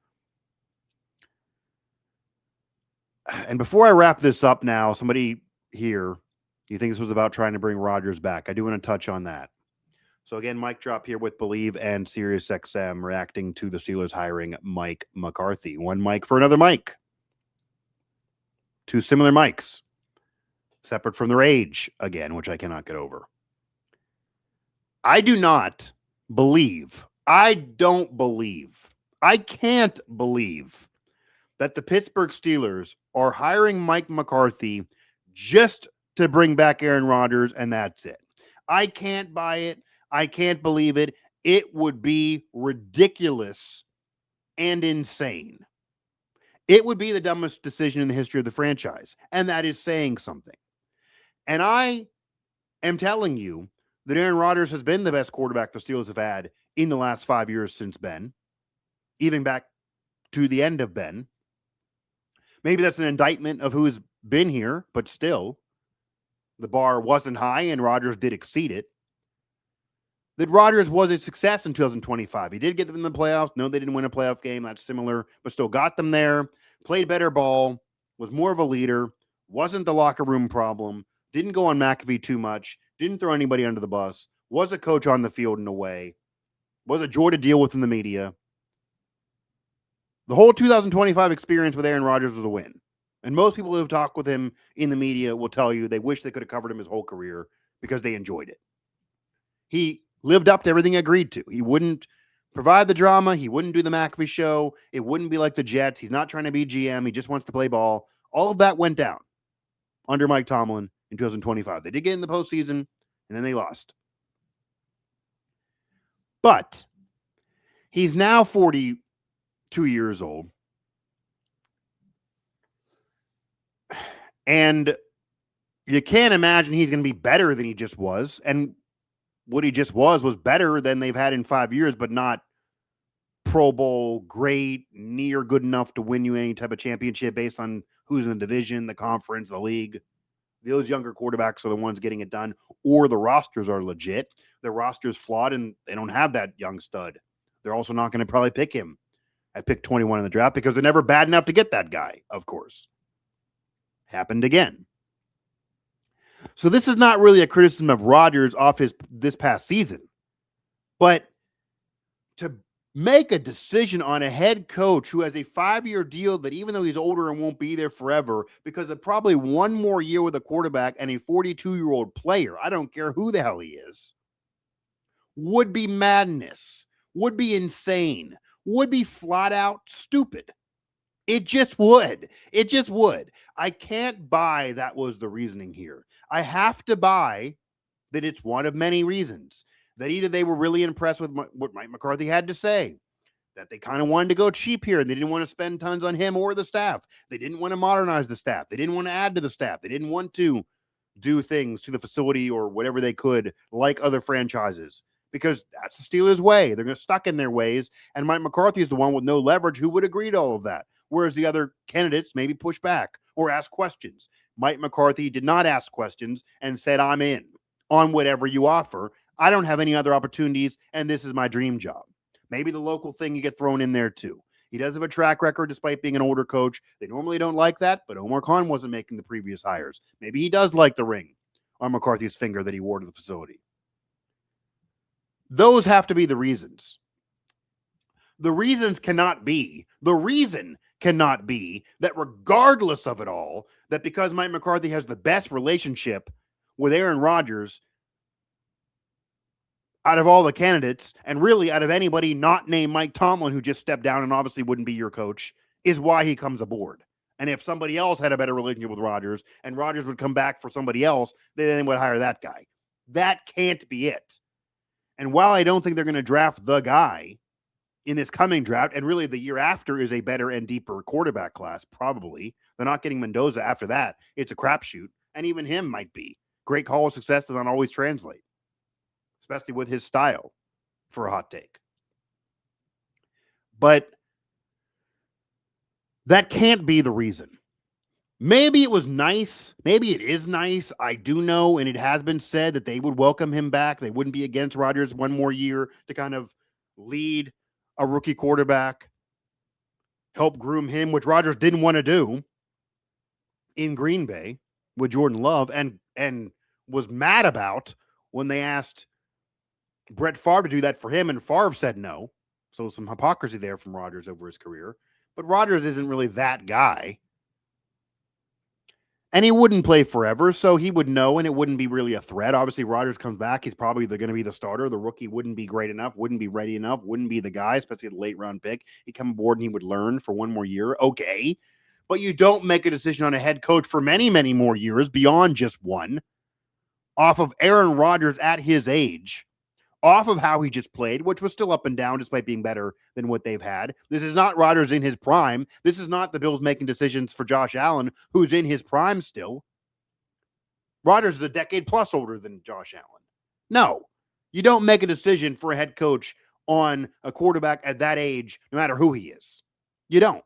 And before I wrap this up now, somebody here, you think this was about trying to bring Rodgers back? I do want to touch on that. So again, Mike Drop here with Believe and SiriusXM reacting to the Steelers hiring Mike McCarthy. One Mike for another Mike. 2 similar mics. Separate from their age, again, which I cannot get over. I don't believe, I can't believe that the Pittsburgh Steelers are hiring Mike McCarthy just to bring back Aaron Rodgers, and that's it. I can't buy it. I can't believe it. It would be ridiculous and insane. It would be the dumbest decision in the history of the franchise, and that is saying something. And I am telling you that Aaron Rodgers has been the best quarterback the Steelers have had in the last 5 years since Ben, even back to the end of Ben. Maybe that's an indictment of who's been here, but still, the bar wasn't high and Rodgers did exceed it. That Rodgers was a success in 2025. He did get them in the playoffs. No, they didn't win a playoff game. That's similar, but still got them there, played better ball, was more of a leader, wasn't the locker room problem, didn't go on McAfee too much, didn't throw anybody under the bus, was a coach on the field in a way, was a joy to deal with in the media. The whole 2025 experience with Aaron Rodgers was a win. And most people who have talked with him in the media will tell you they wish they could have covered him his whole career because they enjoyed it. He lived up to everything he agreed to. He wouldn't provide the drama. He wouldn't do the McAfee show. It wouldn't be like the Jets. He's not trying to be GM. He just wants to play ball. All of that went down under Mike Tomlin in 2025. They did get in the postseason, and then they lost. But he's now 42 years old. And you can't imagine he's going to be better than he just was. And what he just was better than they've had in 5 years, but not Pro Bowl, great, near good enough to win you any type of championship based on who's in the division, the conference, the league. Those younger quarterbacks are the ones getting it done, or the rosters are legit. The roster's flawed, and they don't have that young stud. They're also not going to probably pick him at pick 21 in the draft because they're never bad enough to get that guy, of course. Happened again. So this is not really a criticism of Rodgers off this past season, but to make a decision on a head coach who has a 5-year deal that even though he's older and won't be there forever, because of probably one more year with a quarterback and a 42-year-old player, I don't care who the hell he is, would be madness, would be insane, would be flat out stupid. It just would. It just would. I can't buy that was the reasoning here. I have to buy that it's one of many reasons. That either they were really impressed with what Mike McCarthy had to say, that they kind of wanted to go cheap here and they didn't want to spend tons on him or the staff. They didn't want to modernize the staff. They didn't want to add to the staff. They didn't want to do things to the facility or whatever they could like other franchises because that's the Steelers' way. They're stuck in their ways, and Mike McCarthy is the one with no leverage who would agree to all of that, whereas the other candidates maybe push back or ask questions. Mike McCarthy did not ask questions and said, I'm in on whatever you offer. I don't have any other opportunities, and this is my dream job. Maybe the local thing you get thrown in there too. He does have a track record despite being an older coach. They normally don't like that, but Omar Khan wasn't making the previous hires. Maybe he does like the ring on McCarthy's finger that he wore to the facility. Those have to be the reasons. The reason cannot be that regardless of it all, that because Mike McCarthy has the best relationship with Aaron Rodgers out of all the candidates, and really out of anybody not named Mike Tomlin, who just stepped down and obviously wouldn't be your coach, is why he comes aboard. And if somebody else had a better relationship with Rodgers and Rodgers would come back for somebody else, then they would hire that guy. That can't be it. And while I don't think they're going to draft the guy in this coming draft, and really the year after is a better and deeper quarterback class, probably. They're not getting Mendoza after that. It's a crapshoot. And even him might be. Great call of success does not always translate, especially with his style, for a hot take. But that can't be the reason. Maybe it was nice. Maybe it is nice. I do know, and it has been said that they would welcome him back. They wouldn't be against Rodgers one more year to kind of lead a rookie quarterback, help groom him, which Rodgers didn't want to do in Green Bay with Jordan Love, and was mad about when they asked Brett Favre to do that for him, and Favre said no. So some hypocrisy there from Rodgers over his career. But Rodgers isn't really that guy. And he wouldn't play forever, so he would know, and it wouldn't be really a threat. Obviously, Rodgers comes back. He's probably going to be the starter. The rookie wouldn't be great enough, wouldn't be ready enough, wouldn't be the guy, especially the late-round pick. He'd come aboard and he would learn for one more year. Okay. But you don't make a decision on a head coach for many, many more years beyond just one off of Aaron Rodgers at his age, off of how he just played, which was still up and down despite being better than what they've had. This is not Rodgers in his prime. This is not the Bills making decisions for Josh Allen, who's in his prime still. Rodgers is a decade plus older than Josh Allen. No, you don't make a decision for a head coach on a quarterback at that age, no matter who he is. You don't.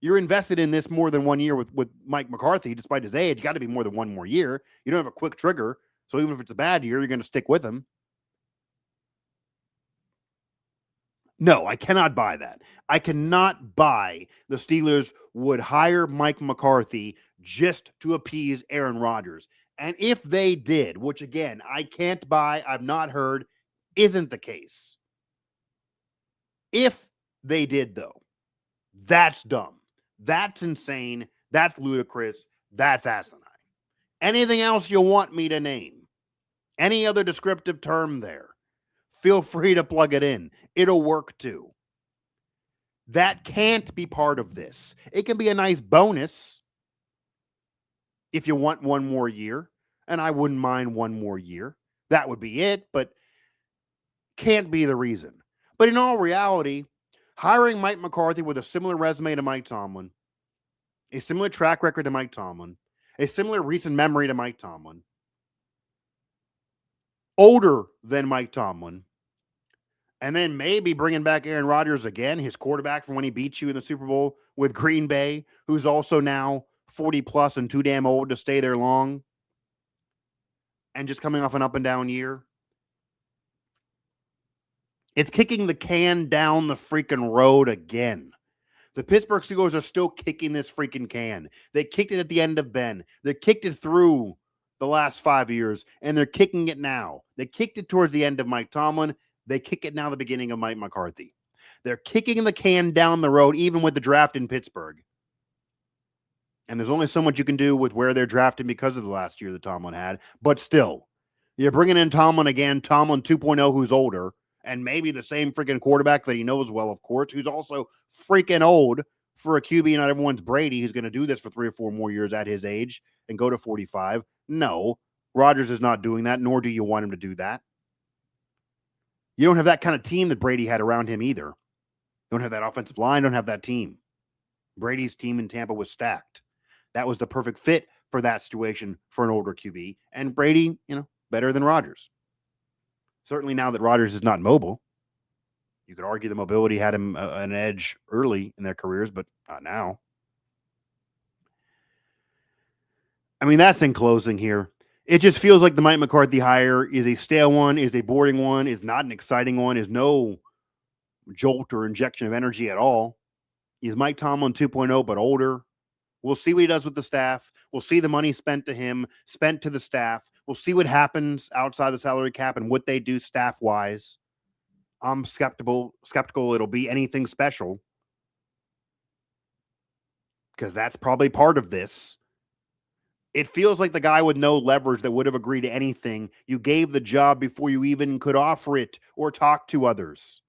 You're invested in this more than 1 year with Mike McCarthy, despite his age. You got to be more than one more year. You don't have a quick trigger. So even if it's a bad year, you're going to stick with him. No, I cannot buy that. I cannot buy the Steelers would hire Mike McCarthy just to appease Aaron Rodgers. And if they did, which again, I can't buy, I've not heard, isn't the case. If they did, though, that's dumb. That's insane. That's ludicrous. That's asinine. Anything else you want me to name? Any other descriptive term there? Feel free to plug it in. It'll work too. That can't be part of this. It can be a nice bonus if you want one more year, and I wouldn't mind one more year. That would be it, but can't be the reason. But in all reality, hiring Mike McCarthy with a similar resume to Mike Tomlin, a similar track record to Mike Tomlin, a similar recent memory to Mike Tomlin, older than Mike Tomlin, and then maybe bringing back Aaron Rodgers again, his quarterback from when he beat you in the Super Bowl with Green Bay, who's also now 40 plus and too damn old to stay there long, and just coming off an up and down year. It's kicking the can down the freaking road again. The Pittsburgh Steelers are still kicking this freaking can. They kicked it at the end of Ben. They kicked it through the last 5 years, and they're kicking it now. They kicked it towards the end of Mike Tomlin. They kick it now the beginning of Mike McCarthy. They're kicking the can down the road, even with the draft in Pittsburgh. And there's only so much you can do with where they're drafting because of the last year that Tomlin had. But still, you're bringing in Tomlin again, Tomlin 2.0, who's older, and maybe the same freaking quarterback that he knows well, of course, who's also freaking old for a QB. Not everyone's Brady, who's going to do this for 3 or 4 more years at his age and go to 45. No, Rodgers is not doing that, nor do you want him to do that. You don't have that kind of team that Brady had around him either. Don't have that offensive line, don't have that team. Brady's team in Tampa was stacked. That was the perfect fit for that situation for an older QB. And Brady, better than Rodgers. Certainly now that Rodgers is not mobile. You could argue the mobility had him an edge early in their careers, but not now. I mean, that's in closing here. It just feels like the Mike McCarthy hire is a stale one, is a boring one, is not an exciting one, is no jolt or injection of energy at all. He's Mike Tomlin 2.0, but older. We'll see what he does with the staff. We'll see the money spent to him, spent to the staff. We'll see what happens outside the salary cap and what they do staff-wise. I'm skeptical it'll be anything special, because that's probably part of this. It feels like the guy with no leverage that would have agreed to anything. You gave the job before you even could offer it or talk to others.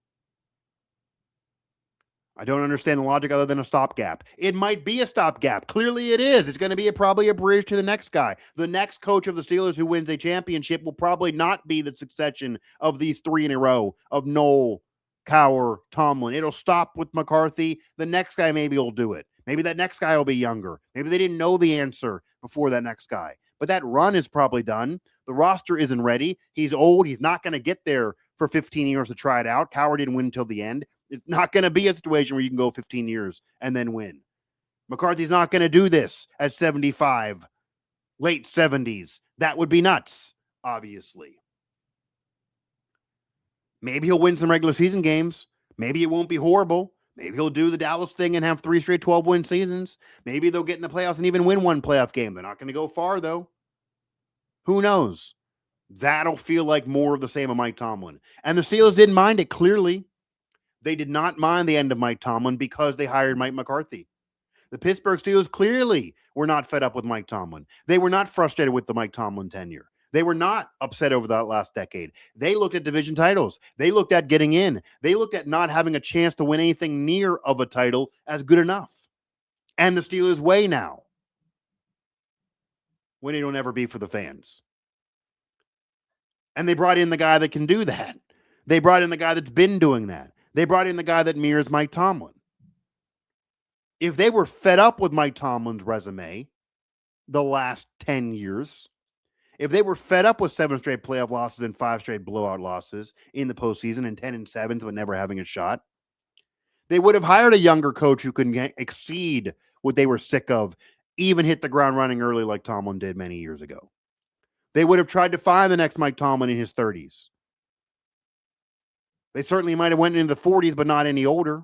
I don't understand the logic other than a stopgap. It might be a stopgap. Clearly it is. It's going to be probably a bridge to the next guy. The next coach of the Steelers who wins a championship will probably not be the succession of these 3 in a row of Noel, Cowher, Tomlin. It'll stop with McCarthy. The next guy maybe will do it. Maybe that next guy will be younger. Maybe they didn't know the answer before that next guy. But that run is probably done. The roster isn't ready. He's old. He's not going to get there for 15 years to try it out. Cowher didn't win until the end. It's not going to be a situation where you can go 15 years and then win. McCarthy's not going to do this at 75, late 70s. That would be nuts, obviously. Maybe he'll win some regular season games. Maybe it won't be horrible. Maybe he'll do the Dallas thing and have 3 straight 12-win seasons. Maybe they'll get in the playoffs and even win one playoff game. They're not going to go far, though. Who knows? That'll feel like more of the same of Mike Tomlin. And the Steelers didn't mind it, clearly. They did not mind the end of Mike Tomlin because they hired Mike McCarthy. The Pittsburgh Steelers clearly were not fed up with Mike Tomlin. They were not frustrated with the Mike Tomlin tenure. They were not upset over that last decade. They looked at division titles. They looked at getting in. They looked at not having a chance to win anything near of a title as good enough. And the Steelers' way now, when it'll never be for the fans. And they brought in the guy that can do that. They brought in the guy that's been doing that. They brought in the guy that mirrors Mike Tomlin. If they were fed up with Mike Tomlin's resume the last 10 years, if they were fed up with 7 straight playoff losses and 5 straight blowout losses in the postseason and 10-7 but never having a shot, they would have hired a younger coach who could exceed what they were sick of, even hit the ground running early like Tomlin did many years ago. They would have tried to find the next Mike Tomlin in his 30s. They certainly might have went into the 40s, but not any older.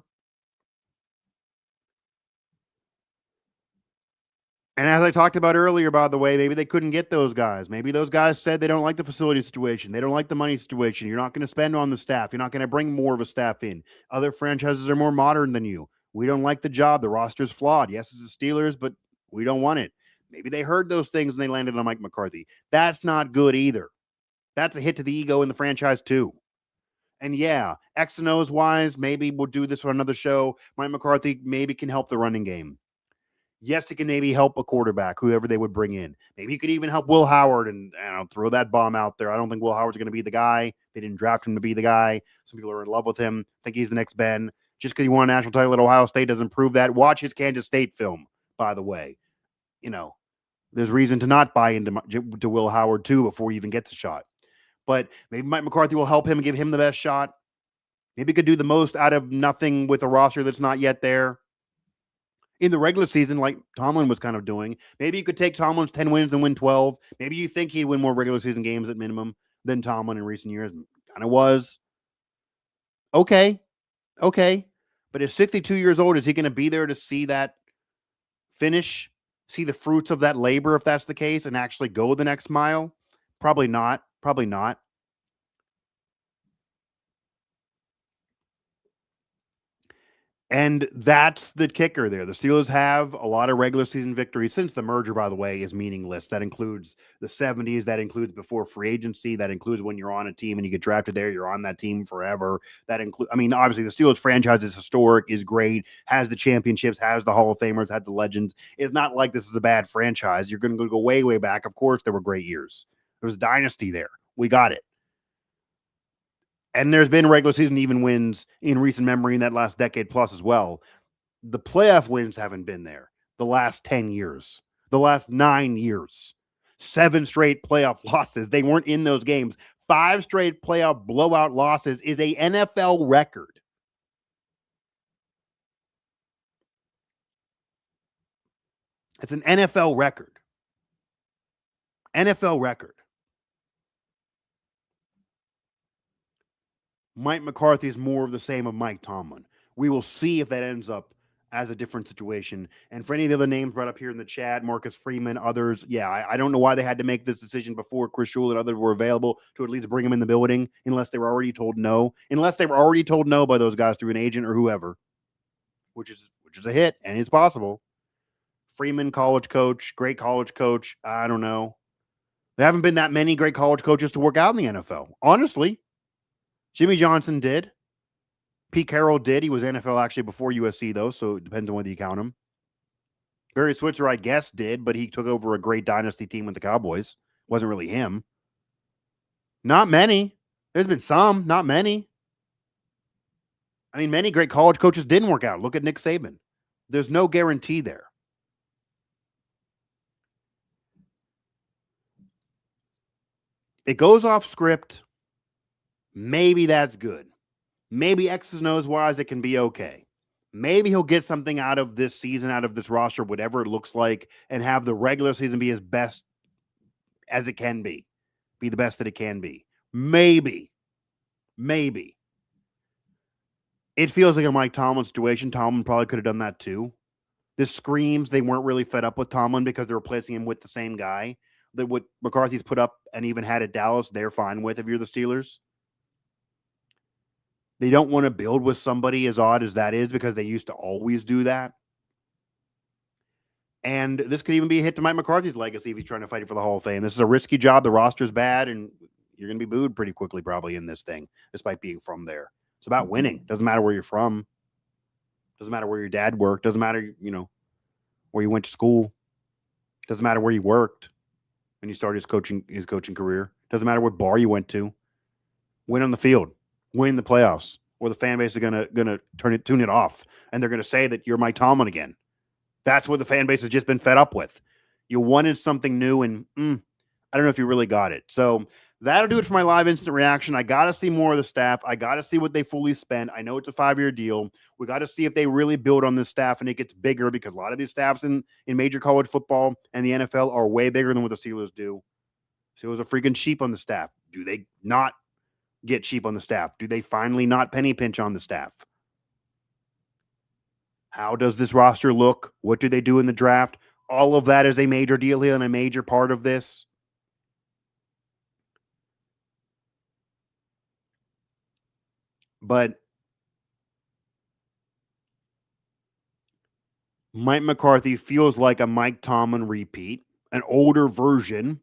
And as I talked about earlier, by the way, maybe they couldn't get those guys. Maybe those guys said they don't like the facility situation. They don't like the money situation. You're not going to spend on the staff. You're not going to bring more of a staff in. Other franchises are more modern than you. We don't like the job. The roster's flawed. Yes, it's the Steelers, but we don't want it. Maybe they heard those things and they landed on Mike McCarthy. That's not good either. That's a hit to the ego in the franchise too. And yeah, X and O's wise, maybe we'll do this for another show. Mike McCarthy maybe can help the running game. Yes, he can maybe help a quarterback, whoever they would bring in. Maybe he could even help Will Howard and throw that bomb out there. I don't think Will Howard's going to be the guy. They didn't draft him to be the guy. Some people are in love with him, think he's the next Ben. Just because he won a national title at Ohio State doesn't prove that. Watch his Kansas State film, by the way. There's reason to not buy into to Will Howard, too, before he even gets a shot. But maybe Mike McCarthy will help him and give him the best shot. Maybe he could do the most out of nothing with a roster that's not yet there. In the regular season, like Tomlin was kind of doing, maybe you could take Tomlin's 10 wins and win 12. Maybe you think he'd win more regular season games at minimum than Tomlin in recent years. Kind of was. Okay. But at 62 years old, is he going to be there to see that finish, see the fruits of that labor, if that's the case, and actually go the next mile? Probably not. And that's the kicker there. The Steelers have a lot of regular season victories since the merger, by the way, is meaningless. That includes the 70s. That includes before free agency. That includes when you're on a team and you get drafted there. You're on that team forever. That includes, obviously, the Steelers franchise is historic, is great, has the championships, has the Hall of Famers, has the legends. It's not like this is a bad franchise. You're going to go way, way back. Of course, there were great years. There was a dynasty there. We got it. And there's been regular season even wins in recent memory in that last decade plus as well. The playoff wins haven't been there the last 10 years, the last 9 years. 7 straight playoff losses. They weren't in those games. 5 straight playoff blowout losses is a NFL record. It's an NFL record. NFL record. Mike McCarthy is more of the same of Mike Tomlin. We will see if that ends up as a different situation. And for any of the other names brought up here in the chat, Marcus Freeman, others, I don't know why they had to make this decision before Chris Shule and others were available to at least bring him in the building, unless they were already told no. Unless they were already told no by those guys through an agent or whoever, which is a hit, and it's possible. Freeman, college coach, great college coach. I don't know. There haven't been that many great college coaches to work out in the NFL, honestly. Jimmy Johnson did. Pete Carroll did. He was NFL actually before USC, though, so it depends on whether you count him. Barry Switzer, I guess, did, but he took over a great dynasty team with the Cowboys. Wasn't really him. Not many. There's been some, not many. Many great college coaches didn't work out. Look at Nick Saban. There's no guarantee there. It goes off script. Maybe that's good. Maybe X's and O's wise, it can be okay. Maybe he'll get something out of this season, out of this roster, whatever it looks like, and have the regular season be as best as it can be. Be the best that it can be. Maybe. It feels like a Mike Tomlin situation. Tomlin probably could have done that too. This screams they weren't really fed up with Tomlin because they're replacing him with the same guy. That what McCarthy's put up and even had at Dallas, they're fine with if you're the Steelers. They don't want to build with somebody as odd as that is because they used to always do that. And this could even be a hit to Mike McCarthy's legacy if he's trying to fight for the Hall of Fame. This is a risky job. The roster's bad, and you're going to be booed pretty quickly probably in this thing, despite being from there. It's about winning. Doesn't matter where you're from. Doesn't matter where your dad worked. Doesn't matter, where you went to school. Doesn't matter where you worked when you started his coaching career. Doesn't matter what bar you went to. Win on the field. Win the playoffs, or the fan base is gonna tune it off, and they're gonna say that you're Mike Tomlin again. That's what the fan base has just been fed up with. You wanted something new, and I don't know if you really got it. So that'll do it for my live instant reaction. I got to see more of the staff. I got to see what they fully spend. I know it's a 5-year deal. We got to see if they really build on this staff and it gets bigger, because a lot of these staffs in major college football and the NFL are way bigger than what the Steelers do. Steelers are freaking cheap on the staff. Do they not get cheap on the staff? Do they finally not penny pinch on the staff? How does this roster look? What do they do in the draft? All of that is a major deal here and a major part of this. But Mike McCarthy feels like a Mike Tomlin repeat, an older version.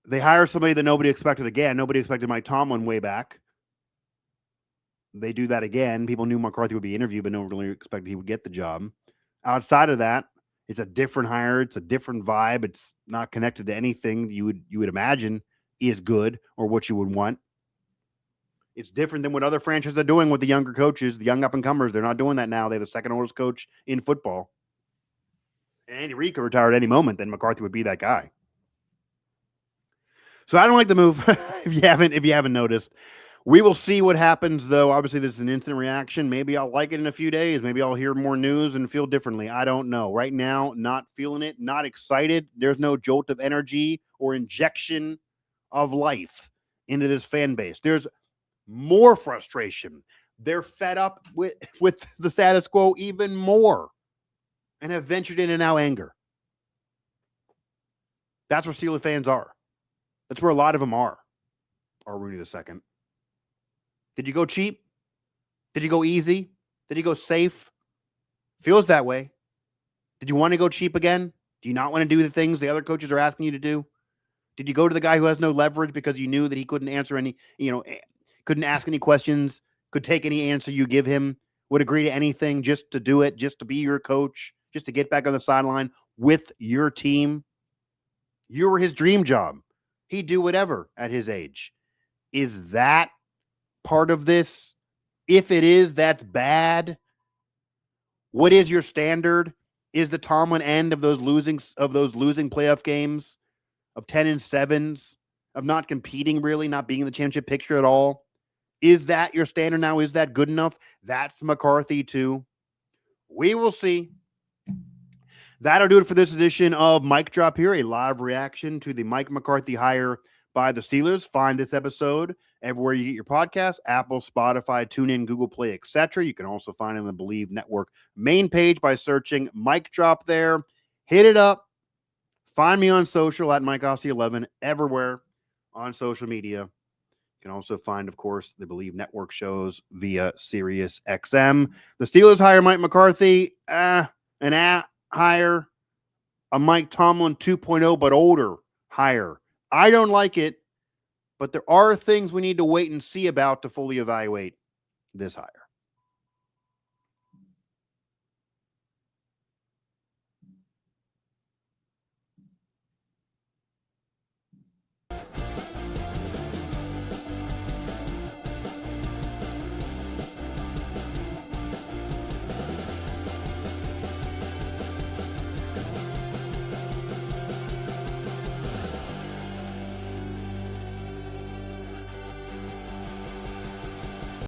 They hire somebody that nobody expected again. Nobody expected Mike Tomlin way back. they do that again. People knew McCarthy would be interviewed, but no one really expected he would get the job. Outside of that, it's a different hire. It's a different vibe. It's not connected to anything you would imagine is good or what you would want. It's different than what other franchises are doing with the younger coaches, the young up-and-comers. They're not doing that now. They have the second oldest coach in football. And Andy Reid could retire at any moment, then McCarthy would be that guy. So I don't like the move. if you haven't noticed, we will see what happens. Though obviously this is an instant reaction. Maybe I'll like it in a few days. Maybe I'll hear more news and feel differently. I don't know. Right now, not feeling it. Not excited. There's no jolt of energy or injection of life into this fan base. There's more frustration. They're fed up with the status quo even more, and have ventured into now anger. That's where Steelers fans are. That's where a lot of them are. Art Rooney II. Did you go cheap? Did you go easy? Did you go safe? Feels that way. Did you want to go cheap again? Do you not want to do the things the other coaches are asking you to do? Did you go to the guy who has no leverage because you knew that he couldn't answer any, couldn't ask any questions, could take any answer you give him, would agree to anything just to do it, just to be your coach, just to get back on the sideline with your team? You were his dream job. He'd do whatever at his age. Is that part of this? If it is, that's bad. What is your standard? Is the Tomlin end of those losing playoff games, of 10-7s, of not competing really, not being in the championship picture at all? Is that your standard now? Is that good enough? That's McCarthy too. We will see. That'll do it for this edition of Mike Drop here, a live reaction to the Mike McCarthy hire by the Steelers. Find this episode everywhere you get your podcasts: Apple, Spotify, TuneIn, Google Play, etc. You can also find it on the Believe Network main page by searching Mike Drop there. Hit it up. Find me on social at Asti11 everywhere on social media. You can also find, of course, the Believe Network shows via Sirius XM. The Steelers hire Mike McCarthy, hire a Mike Tomlin 2.0, but older hire. I don't like it, but there are things we need to wait and see about to fully evaluate this hire.